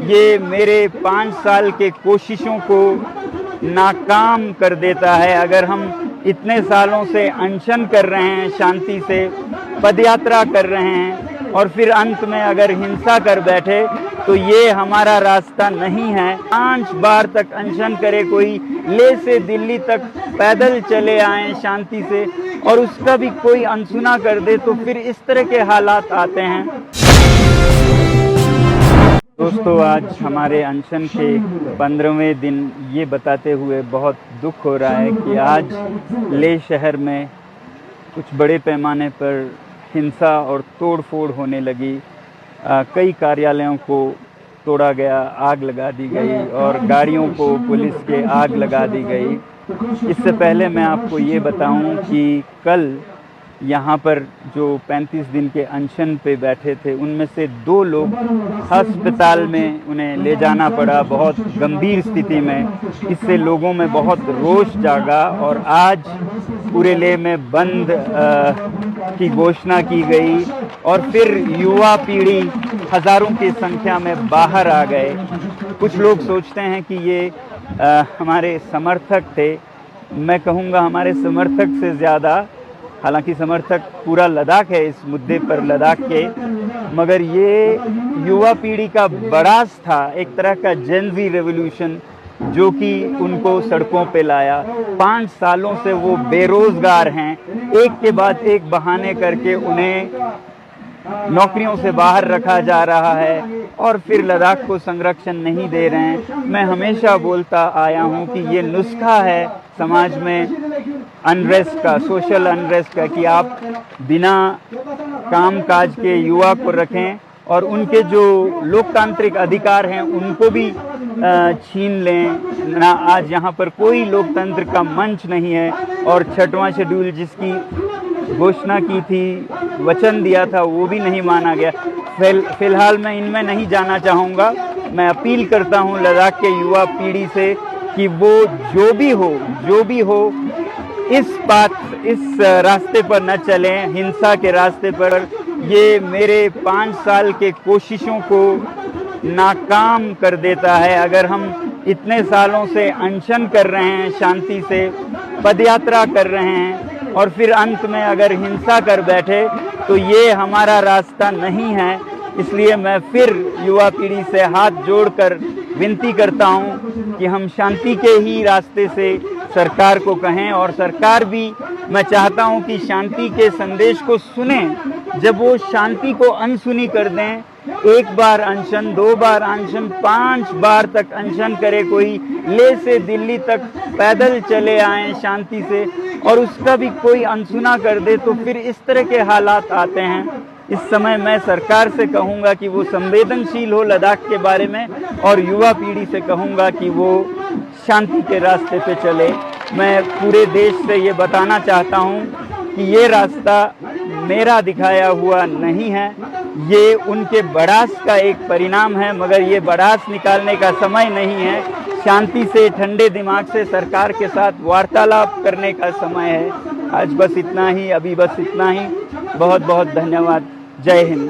ये मेरे 5 साल के कोशिशों को नाकाम कर देता है। अगर हम इतने सालों से अनशन कर रहे हैं, शांति से पदयात्रा कर रहे हैं और फिर अंत में अगर हिंसा कर बैठे तो ये हमारा रास्ता नहीं है। 5 बार तक अनशन करे कोई, ले से दिल्ली तक पैदल चले आए शांति से और उसका भी कोई अनसुना कर दे तो फिर इस तरह के हालात आते हैं। दोस्तों, आज हमारे अनशन के 15वें दिन ये बताते हुए बहुत दुख हो रहा है कि आज लेह शहर में कुछ बड़े पैमाने पर हिंसा और तोड़-फोड़ होने लगी। कई कार्यालयों को तोड़ा गया, आग लगा दी गई और गाड़ियों को पुलिस के आग लगा दी गई। इससे पहले मैं आपको ये बताऊं कि कल यहाँ पर जो 35 दिन के अनशन पे बैठे थे उनमें से 2 लोग अस्पताल में उन्हें ले जाना पड़ा बहुत गंभीर स्थिति में। इससे लोगों में बहुत रोष जागा और आज पूरे लेह में बंद की घोषणा की गई और फिर युवा पीढ़ी हज़ारों की संख्या में बाहर आ गए। कुछ लोग सोचते हैं कि ये हमारे समर्थक थे। मैं कहूँगा हमारे समर्थक से ज़्यादा, हालांकि समर्थक पूरा लद्दाख है इस मुद्दे पर, लद्दाख के, मगर ये युवा पीढ़ी का बड़ास था, एक तरह का जेन ज़ी रेवोल्यूशन जो कि उनको सड़कों पे लाया। 5 सालों से वो बेरोजगार हैं, एक के बाद एक बहाने करके उन्हें नौकरियों से बाहर रखा जा रहा है और फिर लद्दाख को संरक्षण नहीं दे रहे हैं। मैं हमेशा बोलता आया हूँ कि ये नुस्खा है समाज में अनरेस्ट का, सोशल अनरेस्ट का, कि आप बिना कामकाज के युवा को रखें और उनके जो लोकतांत्रिक अधिकार हैं उनको भी छीन लें ना। आज यहाँ पर कोई लोकतंत्र का मंच नहीं है और 6वां शेड्यूल जिसकी घोषणा की थी, वचन दिया था, वो भी नहीं माना गया। फिलहाल मैं इनमें नहीं जाना चाहूँगा। मैं अपील करता हूँ लद्दाख के युवा पीढ़ी से कि वो जो भी हो इस रास्ते पर न चलें, हिंसा के रास्ते पर। ये मेरे 5 साल के कोशिशों को नाकाम कर देता है। अगर हम इतने सालों से अनशन कर रहे हैं, शांति से पदयात्रा कर रहे हैं और फिर अंत में अगर हिंसा कर बैठे तो ये हमारा रास्ता नहीं है। इसलिए मैं फिर युवा पीढ़ी से हाथ जोड़कर विनती करता हूं कि हम शांति के ही रास्ते से सरकार को कहें और सरकार भी, मैं चाहता हूं कि शांति के संदेश को सुने। जब वो शांति को अनसुनी कर दें, 1 बार अनशन, 2 बार अनशन, 5 बार तक अनशन करे कोई, ले से दिल्ली तक पैदल चले आए शांति से और उसका भी कोई अनसुना कर दे तो फिर इस तरह के हालात आते हैं। इस समय मैं सरकार से कहूँगा कि वो संवेदनशील हो लद्दाख के बारे में और युवा पीढ़ी से कहूँगा कि वो शांति के रास्ते पे चले। मैं पूरे देश से ये बताना चाहता हूँ कि ये रास्ता मेरा दिखाया हुआ नहीं है, ये उनके बड़ास का एक परिणाम है, मगर ये बड़ास निकालने का समय नहीं है। शांति से, ठंडे दिमाग से सरकार के साथ वार्तालाप करने का समय है। आज बस इतना ही, अभी बस इतना ही। बहुत बहुत धन्यवाद। जय हिंद।